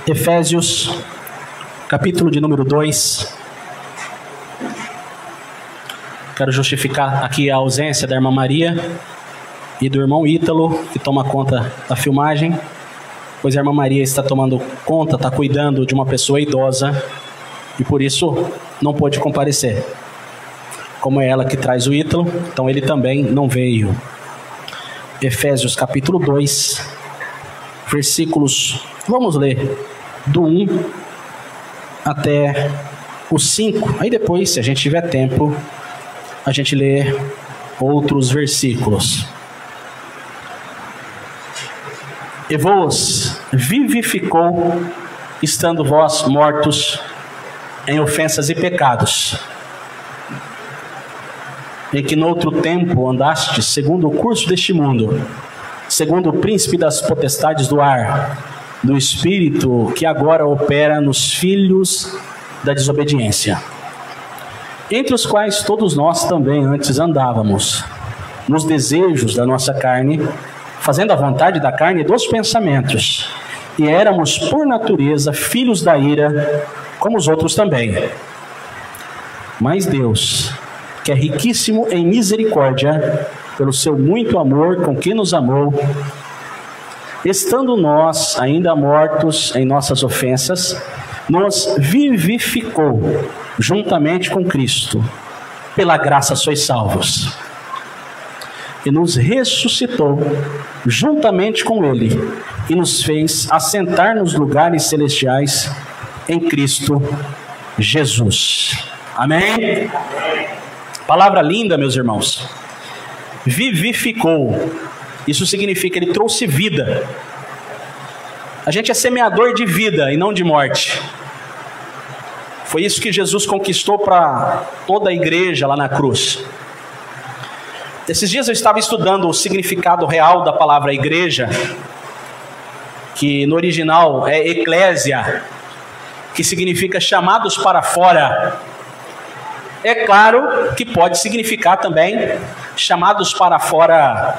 Efésios, capítulo de número 2. Quero justificar aqui a ausência da irmã Maria e do irmão Ítalo, que toma conta da filmagem, pois a irmã Maria está tomando conta, está cuidando de uma pessoa idosa e por isso não pôde comparecer. Como é ela que traz o Ítalo, então ele também não veio. Efésios capítulo 2, versículos, vamos ler do 1 até o 5. Aí depois, se a gente tiver tempo, a gente lê outros versículos. E vos vivificou, estando vós mortos em ofensas e pecados, em que noutro tempo andastes segundo o curso deste mundo, segundo o príncipe das potestades do ar, do espírito que agora opera nos filhos da desobediência, entre os quais todos nós também antes andávamos, nos desejos da nossa carne, fazendo a vontade da carne e dos pensamentos, e éramos por natureza filhos da ira, como os outros também. Mas Deus, que é riquíssimo em misericórdia, pelo seu muito amor com que nos amou, estando nós ainda mortos em nossas ofensas, nos vivificou juntamente com Cristo. Pela graça sois salvos. E nos ressuscitou juntamente com Ele, e nos fez assentar nos lugares celestiais em Cristo Jesus. Amém? Palavra linda, meus irmãos. Vivificou. Isso significa, ele trouxe vida. A gente é semeador de vida e não de morte. Foi isso que Jesus conquistou para toda a igreja lá na cruz. Esses dias eu estava estudando o significado real da palavra igreja, que no original é eclésia, que significa chamados para fora. É claro que pode significar também chamados para fora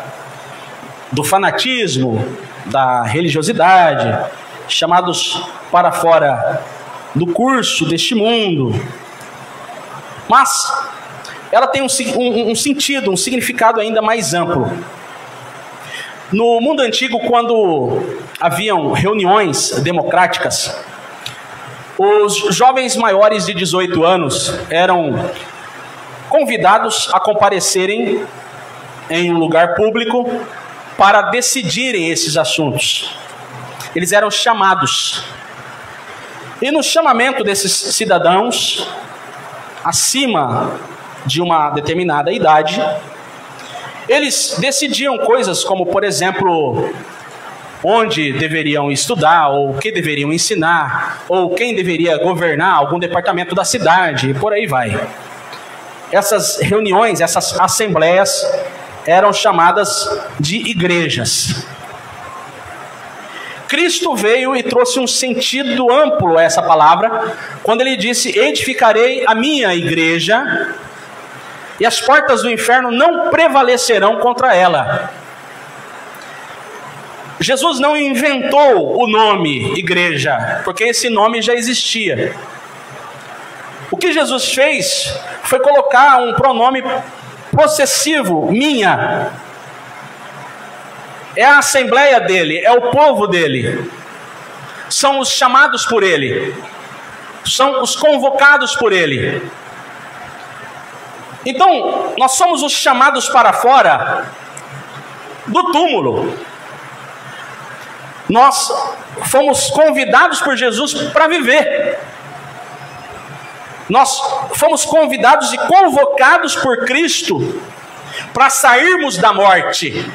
do fanatismo, da religiosidade, chamados para fora do curso deste mundo. Mas ela tem um sentido, um significado ainda mais amplo. No mundo antigo, quando haviam reuniões democráticas, os jovens maiores de 18 anos eram convidados a comparecerem em um lugar público para decidirem esses assuntos. Eles eram chamados. E no chamamento desses cidadãos, acima de uma determinada idade, eles decidiam coisas como, por exemplo, onde deveriam estudar, ou o que deveriam ensinar, ou quem deveria governar algum departamento da cidade, e por aí vai. Essas reuniões, essas assembleias eram chamadas de igrejas. Cristo veio e trouxe um sentido amplo a essa palavra, quando ele disse: edificarei a minha igreja, e as portas do inferno não prevalecerão contra ela. Jesus não inventou o nome igreja, porque esse nome já existia. O que Jesus fez foi colocar um pronome possessivo, minha. É a assembleia dele, é o povo dele. São os chamados por ele. São os convocados por ele. Então, nós somos os chamados para fora do túmulo. Nós fomos convidados por Jesus para viver. Nós fomos convidados e convocados por Cristo para sairmos da morte.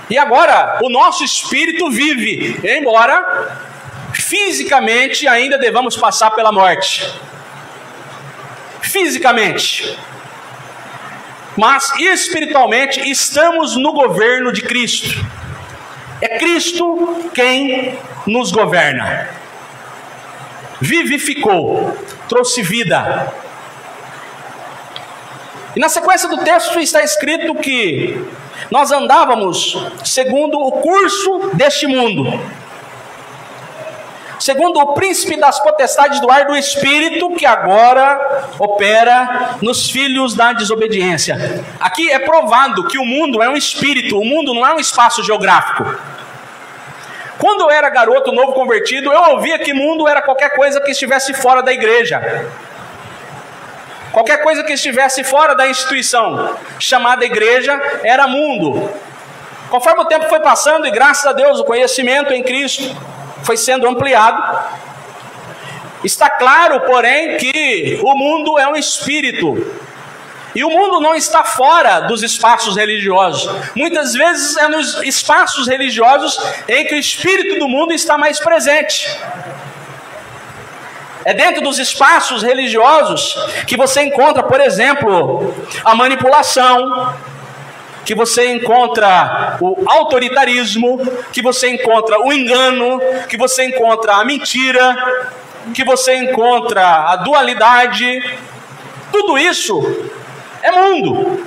E agora o nosso espírito vive, embora fisicamente ainda devamos passar pela morte. Fisicamente. Mas espiritualmente estamos no governo de Cristo. É Cristo quem nos governa. Vivificou, trouxe vida. E na sequência do texto está escrito que nós andávamos segundo o curso deste mundo. segundo o príncipe das potestades do ar do Espírito, que agora opera nos filhos da desobediência. Aqui é provado que o mundo é um espírito, o mundo não é um espaço geográfico. Quando eu era garoto, novo convertido, eu ouvia que mundo era qualquer coisa que estivesse fora da igreja. Qualquer coisa que estivesse fora da instituição chamada igreja era mundo. Conforme o tempo foi passando, e graças a Deus o conhecimento em Cristo foi sendo ampliado, está claro, porém, que o mundo é um espírito. E o mundo não está fora dos espaços religiosos. Muitas vezes é nos espaços religiosos em que o espírito do mundo está mais presente. É dentro dos espaços religiosos que você encontra, por exemplo, a manipulação, que você encontra o autoritarismo, que você encontra o engano, que você encontra a mentira, que você encontra a dualidade. Tudo isso é mundo.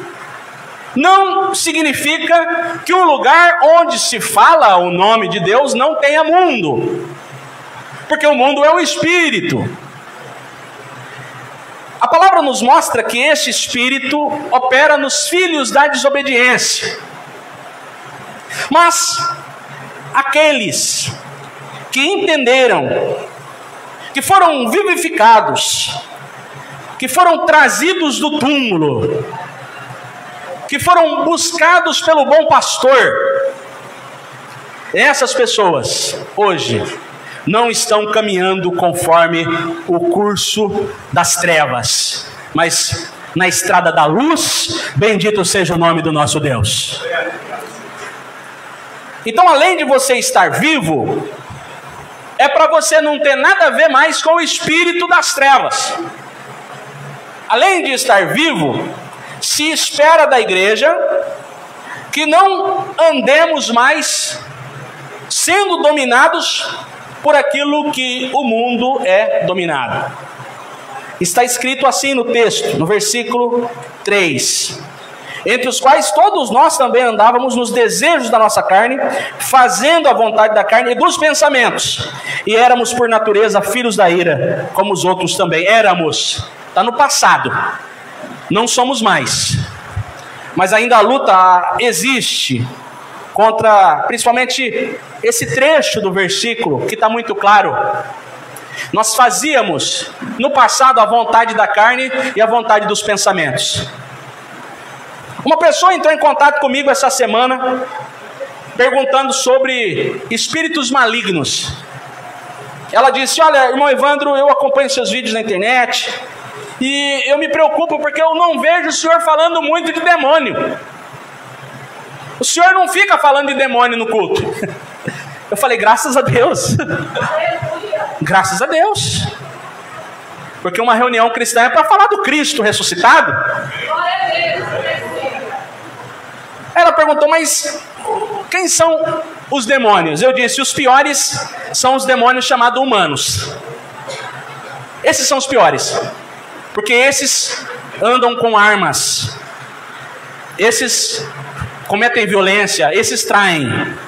Não significa que o lugar onde se fala o nome de Deus não tenha mundo, porque o mundo é o espírito. A palavra nos mostra que este espírito opera nos filhos da desobediência. Mas aqueles que entenderam, que foram vivificados, que foram trazidos do túmulo, que foram buscados pelo bom pastor, essas pessoas hoje não estão caminhando conforme o curso das trevas, mas na estrada da luz. Bendito seja o nome do nosso Deus. Então, além de você estar vivo, é para você não ter nada a ver mais com o espírito das trevas. Além de estar vivo, se espera da igreja que não andemos mais sendo dominados por aquilo que o mundo é dominado. Está escrito assim no texto, no versículo 3: entre os quais todos nós também andávamos nos desejos da nossa carne, fazendo a vontade da carne e dos pensamentos, e éramos por natureza filhos da ira, como os outros também éramos. Está no passado, não somos mais, mas ainda a luta existe contra, principalmente, esse trecho do versículo, que está muito claro. Nós fazíamos no passado a vontade da carne e a vontade dos pensamentos. Uma pessoa entrou em contato comigo essa semana, perguntando sobre espíritos malignos. Ela disse: olha, irmão Evandro, eu acompanho seus vídeos na internet, e eu me preocupo porque eu não vejo o senhor falando muito de demônio. O senhor não fica falando de demônio no culto. Eu falei: graças a Deus. Graças a Deus. Porque uma reunião cristã é para falar do Cristo ressuscitado. Ela perguntou: mas quem são os demônios? Eu disse: os piores são os demônios chamados humanos. Esses são os piores, porque esses andam com armas, esses cometem violência, esses traem.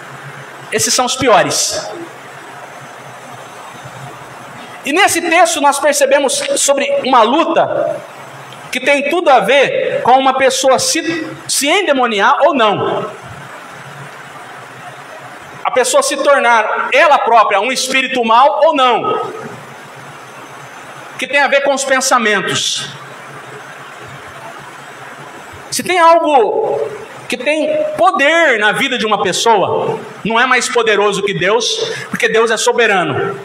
Esses são os piores. E nesse texto nós percebemos sobre uma luta que tem tudo a ver com uma pessoa se endemoniar ou não. A pessoa se tornar ela própria um espírito mau ou não. Que tem a ver com os pensamentos. Se tem algo que tem poder na vida de uma pessoa, não é mais poderoso que Deus, porque Deus é soberano.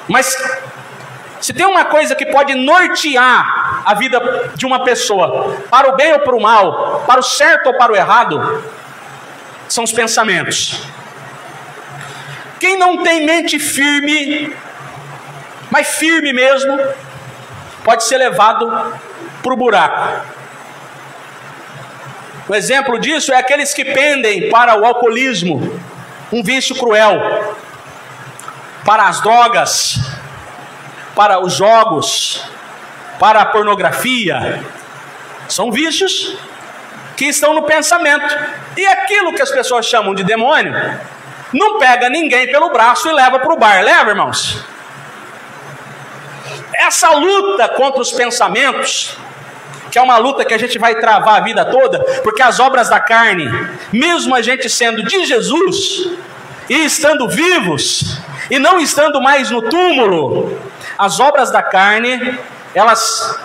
Mas se tem uma coisa que pode nortear a vida de uma pessoa, para o bem ou para o mal, para o certo ou para o errado, são os pensamentos. Quem não tem mente firme, mas firme mesmo, pode ser levado para o buraco. Um exemplo disso é aqueles que pendem para o alcoolismo, um vício cruel, para as drogas, para os jogos, para a pornografia. São vícios que estão no pensamento. E aquilo que as pessoas chamam de demônio não pega ninguém pelo braço e leva para o bar. Leva, irmãos? Essa luta contra os pensamentos, que é uma luta que a gente vai travar a vida toda, porque as obras da carne, mesmo a gente sendo de Jesus, e estando vivos, e não estando mais no túmulo, as obras da carne, elas,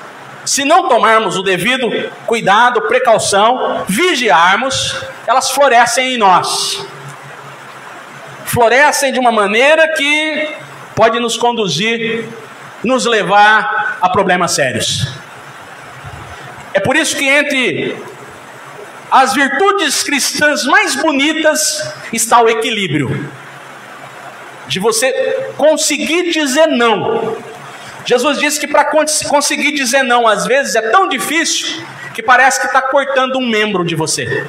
se não tomarmos o devido cuidado, precaução, vigiarmos, elas florescem em nós. Florescem de uma maneira que pode nos conduzir, nos levar a problemas sérios. É por isso que entre as virtudes cristãs mais bonitas está o equilíbrio. De você conseguir dizer não. Jesus disse que para conseguir dizer não, às vezes é tão difícil que parece que está cortando um membro de você.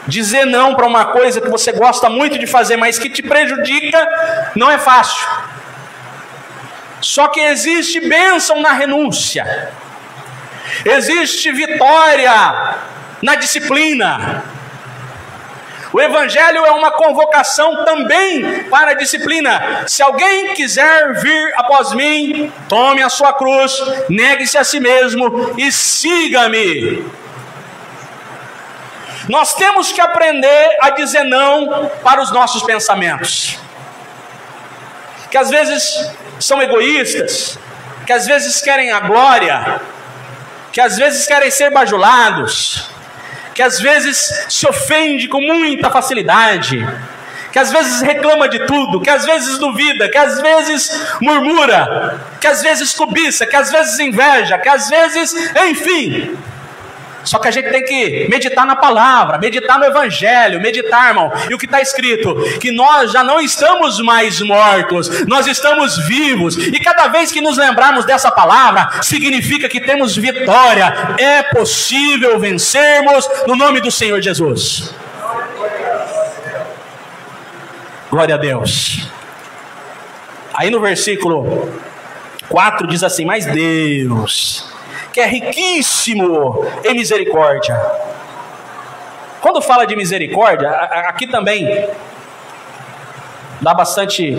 Dizer não para uma coisa que você gosta muito de fazer, mas que te prejudica, não é fácil. Só que existe bênção na renúncia. Existe vitória na disciplina. O Evangelho é uma convocação também para a disciplina. Se alguém quiser vir após mim, tome a sua cruz, negue-se a si mesmo e siga-me. Nós temos que aprender a dizer não para os nossos pensamentos, que às vezes são egoístas, que às vezes querem a glória, que às vezes querem ser bajulados, que às vezes se ofende com muita facilidade, que às vezes reclama de tudo, que às vezes duvida, que às vezes murmura, que às vezes cobiça, que às vezes inveja, que às vezes, enfim. Só que a gente tem que meditar na palavra, meditar no Evangelho, meditar, irmão. E o que está escrito? Que nós já não estamos mais mortos, nós estamos vivos. E cada vez que nos lembrarmos dessa palavra, significa que temos vitória. É possível vencermos no nome do Senhor Jesus. Glória a Deus. Aí no versículo 4 diz assim: mas Deus, que é riquíssimo em misericórdia. Quando fala de misericórdia, aqui também dá bastante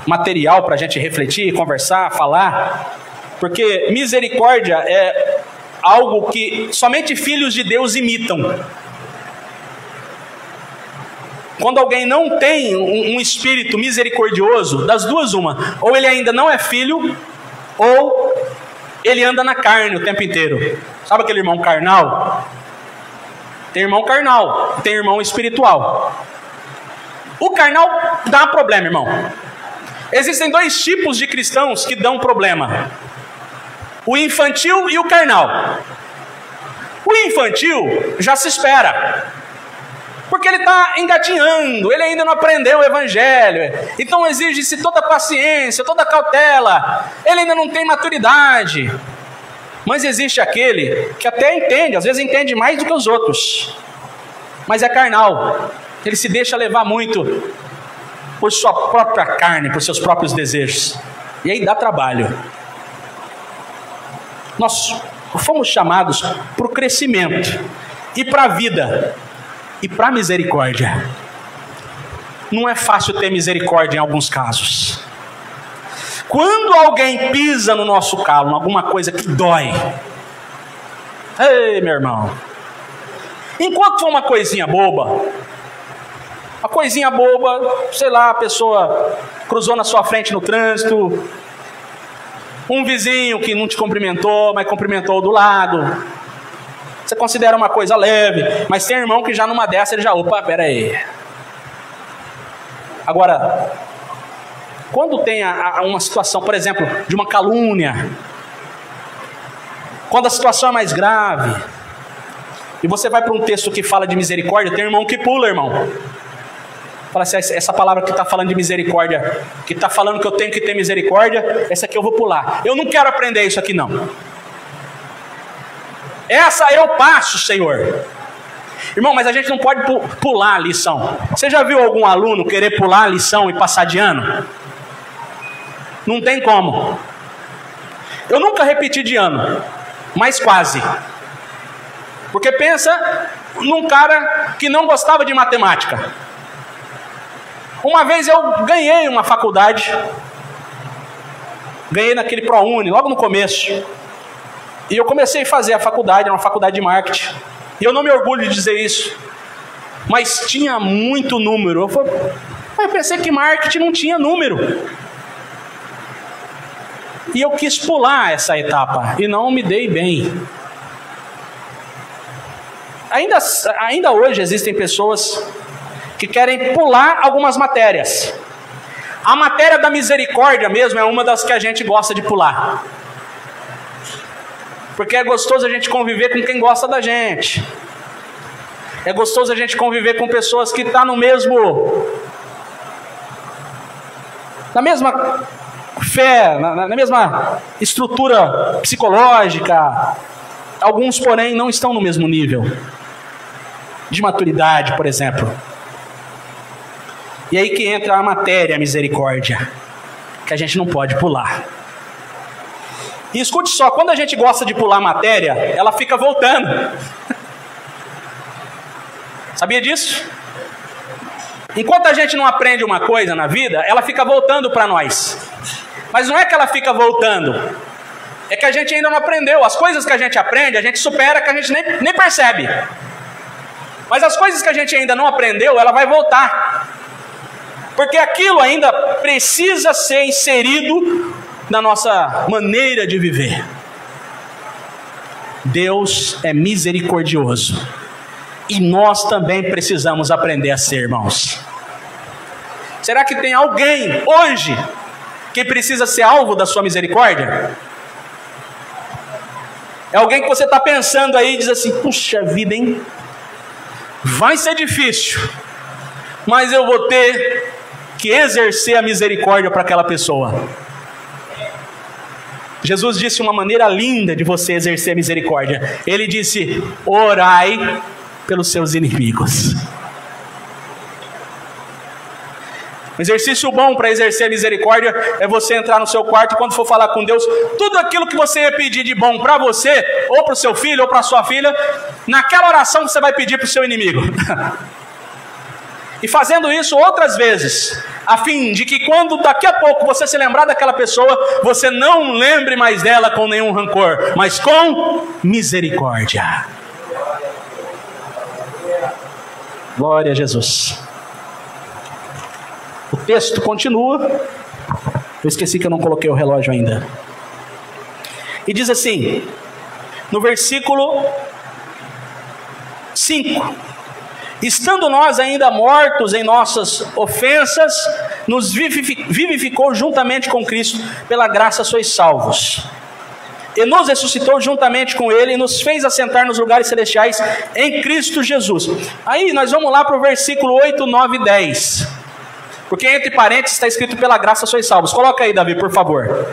material para a gente refletir, conversar, falar, porque misericórdia é algo que somente filhos de Deus imitam. Quando alguém não tem um espírito misericordioso, das duas uma, ou ele ainda não é filho, ou ele anda na carne o tempo inteiro. Sabe aquele irmão carnal? Tem irmão carnal, tem irmão espiritual. O carnal dá problema, irmão. Existem dois tipos de cristãos que dão problema: o infantil e o carnal. O infantil já se espera, porque ele está engatinhando, ele ainda não aprendeu o Evangelho, então exige-se toda paciência, toda cautela, ele ainda não tem maturidade. Mas existe aquele que até entende, às vezes entende mais do que os outros, mas é carnal, ele se deixa levar muito por sua própria carne, por seus próprios desejos, e aí dá trabalho. Nós fomos chamados para o crescimento e para a vida e para a misericórdia. Não é fácil ter misericórdia em alguns casos. Quando alguém pisa no nosso calo, em alguma coisa que dói, ei, meu irmão, enquanto for uma coisinha boba, sei lá, a pessoa cruzou na sua frente no trânsito, um vizinho que não te cumprimentou, mas cumprimentou do lado, você considera uma coisa leve, mas tem irmão que já numa dessa ele já, opa, pera aí. Agora, quando tem uma situação, por exemplo, de uma calúnia, quando a situação é mais grave, e você vai para um texto que fala de misericórdia, tem irmão que pula, irmão. Fala assim: essa palavra que está falando de misericórdia, que está falando que eu tenho que ter misericórdia, essa aqui eu vou pular. Eu não quero aprender isso aqui não. Essa eu passo, Senhor. Irmão, mas a gente não pode pular a lição. Você já viu algum aluno querer pular a lição e passar de ano? Não tem como. Eu nunca repeti de ano, mas quase. Porque pensa num cara que não gostava de matemática. Uma vez eu ganhei uma faculdade, ganhei naquele ProUni, logo no começo. E eu comecei a fazer a faculdade, era uma faculdade de marketing. E eu não me orgulho de dizer isso, mas tinha muito número. Eu pensei que marketing não tinha número. E eu quis pular essa etapa, e não me dei bem. Ainda hoje existem pessoas que querem pular algumas matérias. A matéria da misericórdia mesmo é uma das que a gente gosta de pular. Porque é gostoso a gente conviver com quem gosta da gente. É gostoso a gente conviver com pessoas que estão na mesma fé, na mesma estrutura psicológica. Alguns, porém, não estão no mesmo nível de maturidade, por exemplo. E aí que entra a matéria, a misericórdia, que a gente não pode pular. E escute só, quando a gente gosta de pular matéria, ela fica voltando. Sabia disso? Enquanto a gente não aprende uma coisa na vida, ela fica voltando para nós. Mas não é que ela fica voltando, é que a gente ainda não aprendeu. As coisas que a gente aprende, a gente supera, que a gente nem percebe. Mas as coisas que a gente ainda não aprendeu, ela vai voltar. Porque aquilo ainda precisa ser inserido na nossa maneira de viver. Deus é misericordioso. E nós também precisamos aprender a ser, irmãos. Será que tem alguém hoje que precisa ser alvo da sua misericórdia? É alguém que você está pensando aí e diz assim: puxa vida, hein? Vai ser difícil, mas eu vou ter que exercer a misericórdia para aquela pessoa. Jesus disse uma maneira linda de você exercer a misericórdia. Ele disse: orai pelos seus inimigos. Um exercício bom para exercer a misericórdia é você entrar no seu quarto e quando for falar com Deus, tudo aquilo que você ia pedir de bom para você, ou para o seu filho, ou para a sua filha, naquela oração você vai pedir para o seu inimigo. E fazendo isso outras vezes, a fim de que quando daqui a pouco você se lembrar daquela pessoa, você não lembre mais dela com nenhum rancor, mas com misericórdia. Glória a Jesus. O texto continua. Eu esqueci que eu não coloquei o relógio ainda. E diz assim, no versículo 5: estando nós ainda mortos em nossas ofensas, nos vivificou juntamente com Cristo, pela graça sois salvos. E nos ressuscitou juntamente com Ele e nos fez assentar nos lugares celestiais em Cristo Jesus. Aí nós vamos lá para o versículo 8, 9 e 10. Porque entre parênteses está escrito: pela graça sois salvos. Coloca aí, Davi, por favor.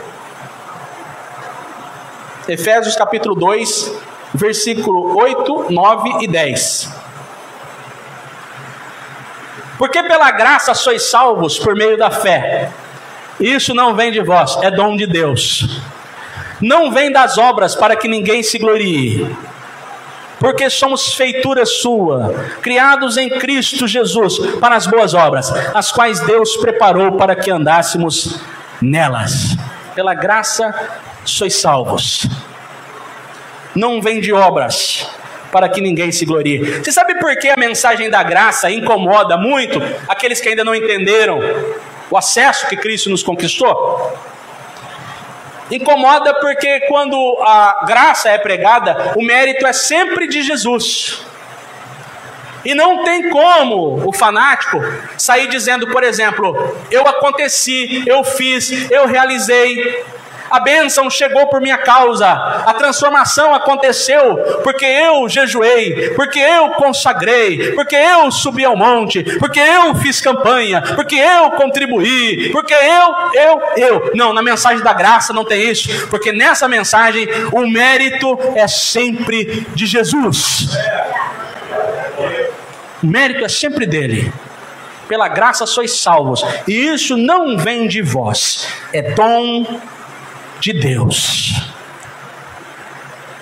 Efésios capítulo 2, versículo 8, 9 e 10. Porque pela graça sois salvos por meio da fé. Isso não vem de vós, é dom de Deus. Não vem das obras, para que ninguém se glorie. Porque somos feitura sua, criados em Cristo Jesus para as boas obras, as quais Deus preparou para que andássemos nelas. Pela graça sois salvos. Não vem de obras, para que ninguém se glorie. Você sabe por que a mensagem da graça incomoda muito aqueles que ainda não entenderam o acesso que Cristo nos conquistou? Incomoda porque quando a graça é pregada, o mérito é sempre de Jesus. E não tem como o fanático sair dizendo, por exemplo: eu aconteci, eu fiz, eu realizei. A bênção chegou por minha causa, a transformação aconteceu porque eu jejuei, porque eu consagrei, porque eu subi ao monte, porque eu fiz campanha, porque eu contribuí, porque eu. Não, na mensagem da graça não tem isso, porque nessa mensagem o mérito é sempre de Jesus. O mérito é sempre dele. Pela graça sois salvos, e isso não vem de vós, é dom de Deus.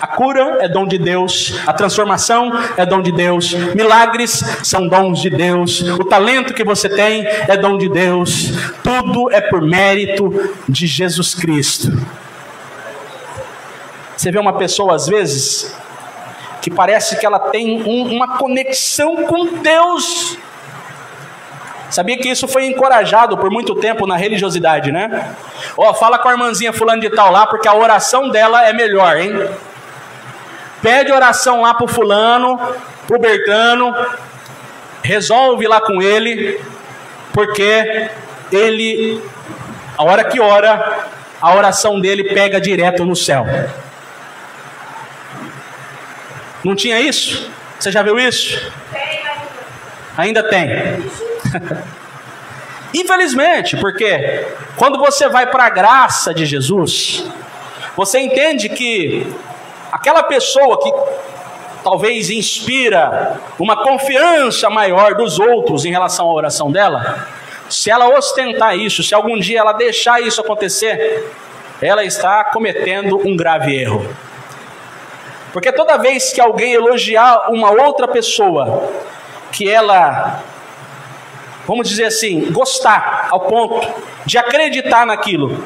A cura é dom de Deus, a transformação é dom de Deus, milagres são dons de Deus, o talento que você tem é dom de Deus, tudo é por mérito de Jesus Cristo. Você vê uma pessoa às vezes que parece que ela tem uma conexão com Deus. Sabia que isso foi encorajado por muito tempo na religiosidade, né? Fala com a irmãzinha fulano de tal lá, porque a oração dela é melhor, hein? Pede oração lá pro fulano, pro Bertano, resolve lá com ele, porque ele, a hora que ora, a oração dele pega direto no céu. Não tinha isso? Você já viu isso? Ainda tem. Infelizmente, porque quando você vai para a graça de Jesus, você entende que aquela pessoa que talvez inspira uma confiança maior dos outros em relação à oração dela, se ela ostentar isso, se algum dia ela deixar isso acontecer, ela está cometendo um grave erro. Porque toda vez que alguém elogiar uma outra pessoa, que ela, vamos dizer assim, gostar ao ponto de acreditar naquilo,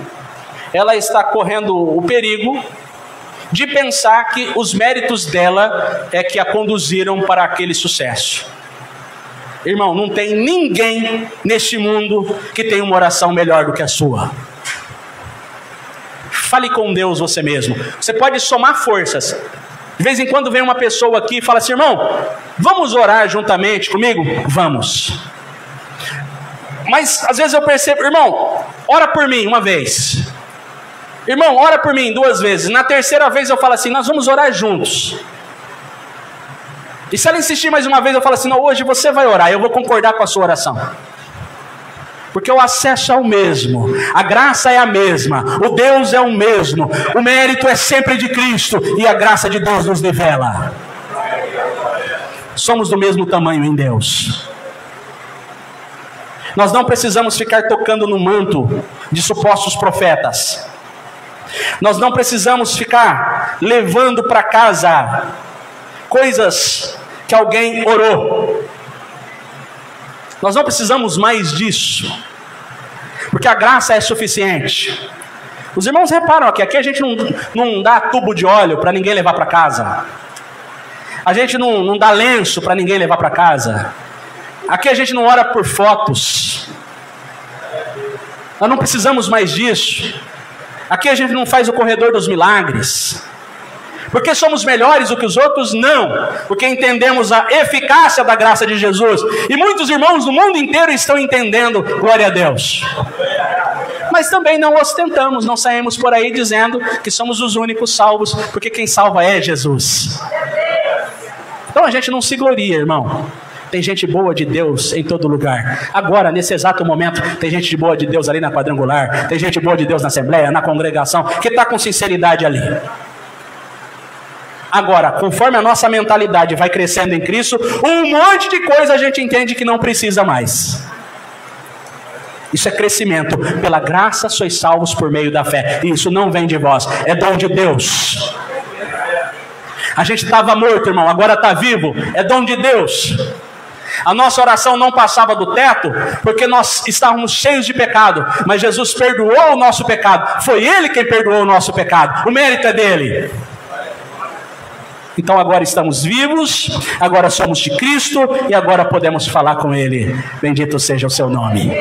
ela está correndo o perigo de pensar que os méritos dela é que a conduziram para aquele sucesso. Irmão, não tem ninguém neste mundo que tenha uma oração melhor do que a sua. Fale com Deus você mesmo. Você pode somar forças. De vez em quando vem uma pessoa aqui e fala assim: irmão, vamos orar juntamente comigo? Vamos. Mas às vezes eu percebo: irmão, ora por mim uma vez. Irmão, ora por mim 2 vezes. Na terceira vez eu falo assim: nós vamos orar juntos. E se ela insistir mais uma vez, eu falo assim: não, hoje você vai orar, eu vou concordar com a sua oração. Porque o acesso é o mesmo, a graça é a mesma, o Deus é o mesmo, o mérito é sempre de Cristo e a graça de Deus nos nivela. Somos do mesmo tamanho em Deus. Nós não precisamos ficar tocando no manto de supostos profetas. Nós não precisamos ficar levando para casa coisas que alguém orou. Nós não precisamos mais disso, porque a graça é suficiente. Os irmãos reparam que aqui a gente não dá tubo de óleo para ninguém levar para casa. A gente não dá lenço para ninguém levar para casa. Aqui a gente não ora por fotos. Nós não precisamos mais disso. Aqui a gente não faz o corredor dos milagres. Porque somos melhores do que os outros? Não, porque entendemos a eficácia da graça de Jesus. E muitos irmãos do mundo inteiro estão entendendo, glória a Deus. Mas também não ostentamos, não saímos por aí dizendo que somos os únicos salvos, porque quem salva é Jesus. Então a gente não se gloria, irmão. Tem gente boa de Deus em todo lugar. Agora, nesse exato momento, tem gente boa de Deus ali na quadrangular, tem gente boa de Deus na assembleia, na congregação, que está com sinceridade ali. Agora, conforme a nossa mentalidade vai crescendo em Cristo, um monte de coisa a gente entende que não precisa mais. Isso é crescimento. Pela graça sois salvos por meio da fé. E isso não vem de vós, é dom de Deus. A gente estava morto, irmão, agora está vivo, é dom de Deus. A nossa oração não passava do teto, porque nós estávamos cheios de pecado, mas Jesus perdoou o nosso pecado. Foi Ele quem perdoou o nosso pecado, o mérito é dele. Então agora estamos vivos, agora somos de Cristo e agora podemos falar com Ele. Bendito seja o seu nome.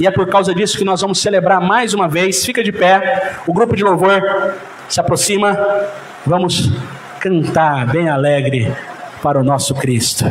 E é por causa disso que nós vamos celebrar mais uma vez. Fica de pé, o grupo de louvor se aproxima. Vamos cantar bem alegre para o nosso Cristo.